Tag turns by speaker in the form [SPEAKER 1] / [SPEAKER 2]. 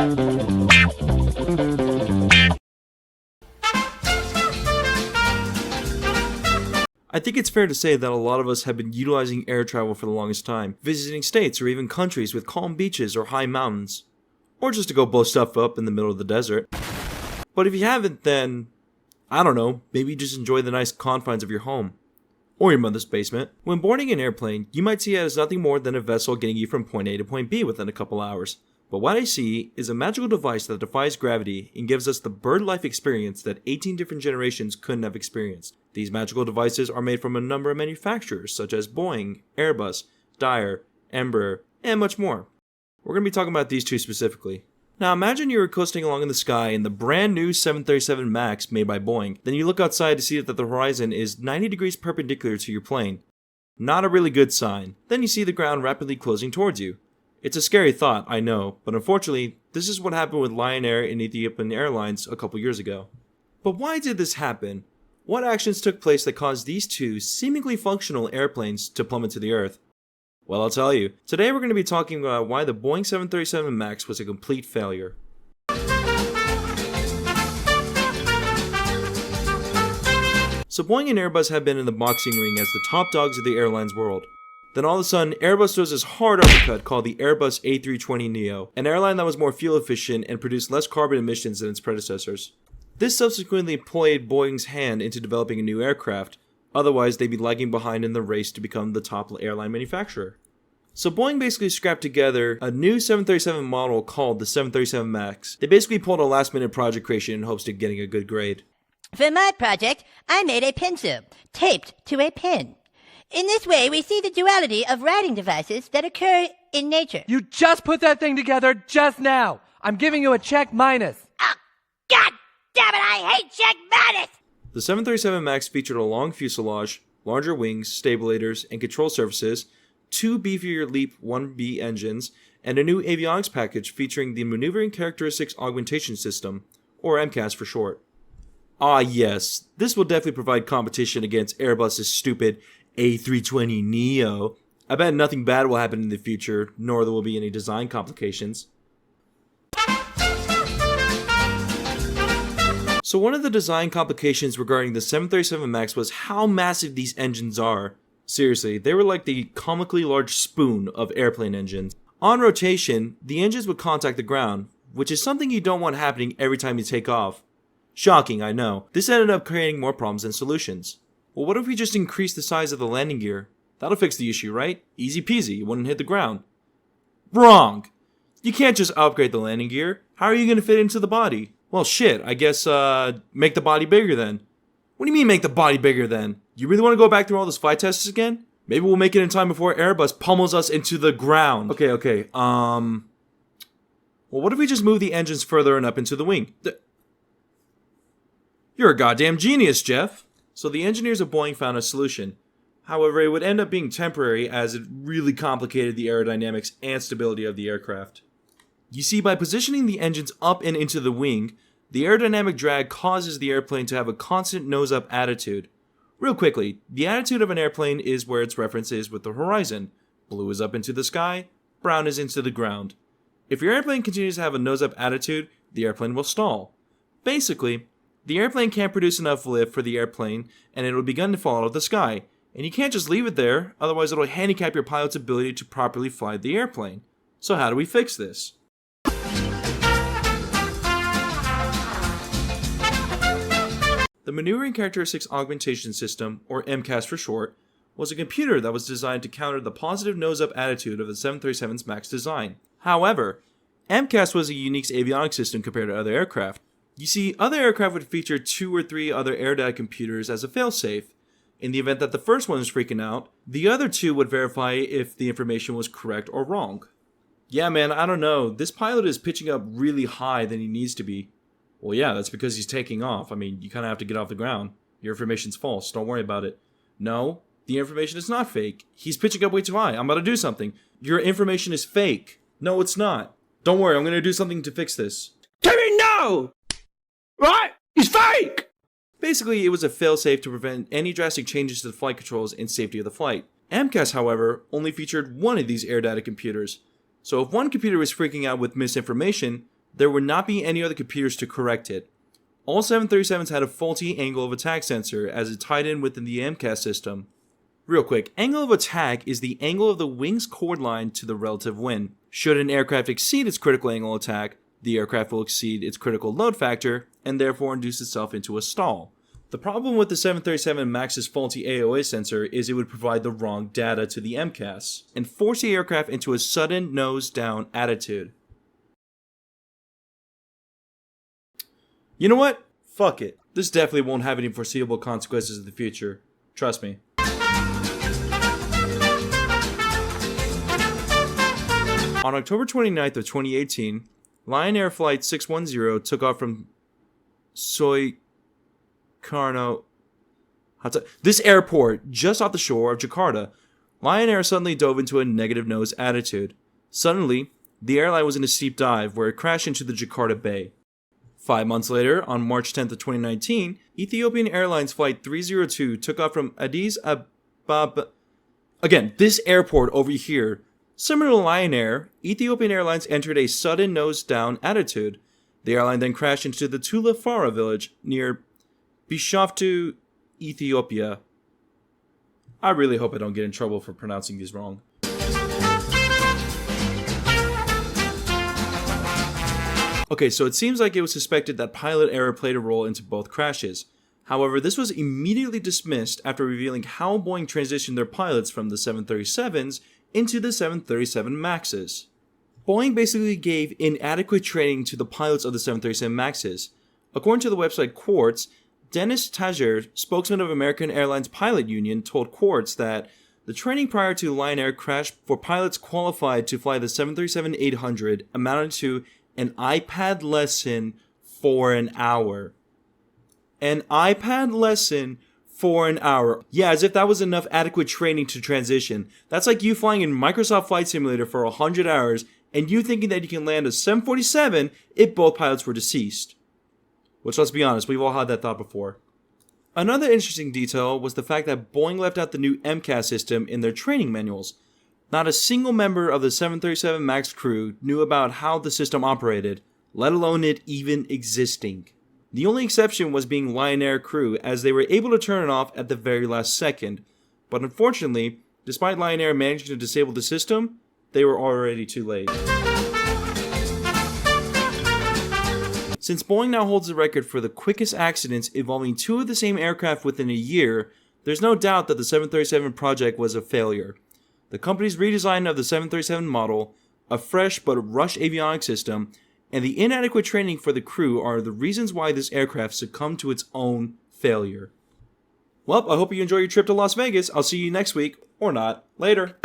[SPEAKER 1] I think it's fair to say that a lot of us have been utilizing air travel for the longest time, visiting states or even countries with calm beaches or high mountains, or just to go blow stuff up in the middle of the desert. But if you haven't, then, I don't know, maybe just enjoy the nice confines of your home, or your mother's basement. When boarding an airplane, you might see it as nothing more than a vessel getting you from point A to point B within a couple hours. But what I see is a magical device that defies gravity and gives us the bird-life experience that 18 different generations couldn't have experienced. These magical devices are made from a number of manufacturers such as Boeing, Airbus, Dyer, Embraer, and much more. We're going to be talking about these two specifically. Now imagine you were coasting along in the sky in the brand new 737 MAX made by Boeing. Then you look outside to see that the horizon is 90 degrees perpendicular to your plane. Not a really good sign. Then you see the ground rapidly closing towards you. It's a scary thought, I know, but unfortunately, this is what happened with Lion Air and Ethiopian Airlines a couple years ago. But why did this happen? What actions took place that caused these two seemingly functional airplanes to plummet to the earth? Well, I'll tell you. Today we're going to be talking about why the Boeing 737 MAX was a complete failure. So Boeing and Airbus have been in the boxing ring as the top dogs of the airline's world. Then all of a sudden, Airbus throws this hard uppercut called the Airbus A320neo, an airline that was more fuel efficient and produced less carbon emissions than its predecessors. This subsequently played Boeing's hand into developing a new aircraft, otherwise they'd be lagging behind in the race to become the top airline manufacturer. So Boeing basically scrapped together a new 737 model called the 737 MAX. They basically pulled a last minute project creation in hopes of getting a good grade.
[SPEAKER 2] For my project, I made a pencil, taped to a pen. In this way, we see the duality of writing devices that occur in nature.
[SPEAKER 3] You just put that thing together just now. I'm giving you a check minus.
[SPEAKER 2] Oh, God damn it, I hate check minus!
[SPEAKER 1] The 737 MAX featured a long fuselage, larger wings, stabilators, and control surfaces, two beefier LEAP 1B engines, and a new avionics package featuring the Maneuvering Characteristics Augmentation System, or MCAS for short. Ah yes, this will definitely provide competition against Airbus's stupid A320neo. I bet nothing bad will happen in the future, nor there will be any design complications. So one of the design complications regarding the 737 MAX was how massive these engines are. Seriously, they were like the comically large spoon of airplane engines. On rotation, the engines would contact the ground, which is something you don't want happening every time you take off. Shocking, I know. This ended up creating more problems than solutions. Well, what if we just increase the size of the landing gear? That'll fix the issue, right? Easy peasy, you wouldn't hit the ground. Wrong! You can't just upgrade the landing gear. How are you going to fit into the body? Well, shit, I guess, make the body bigger then. What do you mean make the body bigger then? You really want to go back through all those flight tests again? Maybe we'll make it in time before Airbus pummels us into the ground. Okay, well, what if we just move the engines further and up into the wing? You're a goddamn genius, Jeff! So the engineers of Boeing found a solution. However, it would end up being temporary as it really complicated the aerodynamics and stability of the aircraft. You see, by positioning the engines up and into the wing, the aerodynamic drag causes the airplane to have a constant nose-up attitude. Real quickly, the attitude of an airplane is where its reference is with the horizon. Blue is up into the sky, brown is into the ground. If your airplane continues to have a nose-up attitude, the airplane will stall. Basically, the airplane can't produce enough lift for the airplane, and it will begin to fall out of the sky. And you can't just leave it there, otherwise it'll handicap your pilot's ability to properly fly the airplane. So how do we fix this? The Maneuvering Characteristics Augmentation System, or MCAS for short, was a computer that was designed to counter the positive nose-up attitude of the 737's MAX design. However, MCAS was a unique avionics system compared to other aircraft. You see, other aircraft would feature 2 or 3 other air data computers as a failsafe. In the event that the first one was freaking out, the other 2 would verify if the information was correct or wrong. Yeah man, I don't know, this pilot is pitching up really high than he needs to be. Well yeah, that's because he's taking off. I mean, you kind of have to get off the ground. Your information's false, don't worry about it. No, the information is not fake. He's pitching up way too high. I'm about to do something. Your information is fake. No, it's not. Don't worry, I'm going to do something to fix this.
[SPEAKER 4] Tell me no! Right? It's fake!
[SPEAKER 1] Basically, it was a failsafe to prevent any drastic changes to the flight controls and safety of the flight. MCAS, however, only featured one of these air data computers. So if one computer was freaking out with misinformation, there would not be any other computers to correct it. All 737s had a faulty angle of attack sensor as it tied in within the MCAS system. Real quick, angle of attack is the angle of the wing's chord line to the relative wind. Should an aircraft exceed its critical angle of attack, the aircraft will exceed its critical load factor and therefore induce itself into a stall. The problem with the 737 MAX's faulty AOA sensor is it would provide the wrong data to the MCAS and force the aircraft into a sudden nose-down attitude. You know what? Fuck it. This definitely won't have any foreseeable consequences in the future. Trust me. On October 29th of 2018, Lion Air Flight 610 took off from Soekarno Hatta. This airport, just off the shore of Jakarta. Lion Air suddenly dove into a negative nose attitude. Suddenly, the airline was in a steep dive where it crashed into the Jakarta Bay. 5 months later, on March 10th of 2019, Ethiopian Airlines Flight 302 took off from Addis Ababa. Again, this airport over here. Similar to Lion Air, Ethiopian Airlines entered a sudden nose-down attitude. The airline then crashed into the Tula Fara village near Bishoftu, Ethiopia. I really hope I don't get in trouble for pronouncing these wrong. Okay, so it seems like it was suspected that pilot error played a role into both crashes. However, this was immediately dismissed after revealing how Boeing transitioned their pilots from the 737s into the 737 MAXs. Boeing basically gave inadequate training to the pilots of the 737 MAXs. According to the website Quartz, Dennis Tajer, spokesman of American Airlines Pilot Union, told Quartz that the training prior to Lion Air crash for pilots qualified to fly the 737-800 amounted to an iPad lesson for an hour. An iPad lesson for an hour. Yeah, as if that was enough adequate training to transition. That's like you flying in Microsoft Flight Simulator for 100 hours and you thinking that you can land a 747 if both pilots were deceased. Which, let's be honest, we've all had that thought before. Another interesting detail was the fact that Boeing left out the new MCAS system in their training manuals. Not a single member of the 737 MAX crew knew about how the system operated, let alone it even existing. The only exception was being Lion Air crew, as they were able to turn it off at the very last second. But unfortunately, despite Lion Air managing to disable the system, they were already too late. Since Boeing now holds the record for the quickest accidents involving two of the same aircraft within a year, there's no doubt that the 737 project was a failure. The company's redesign of the 737 model, a fresh but rushed avionics system, and the inadequate training for the crew are the reasons why this aircraft succumbed to its own failure. Well, I hope you enjoy your trip to Las Vegas. I'll see you next week, or not. Later.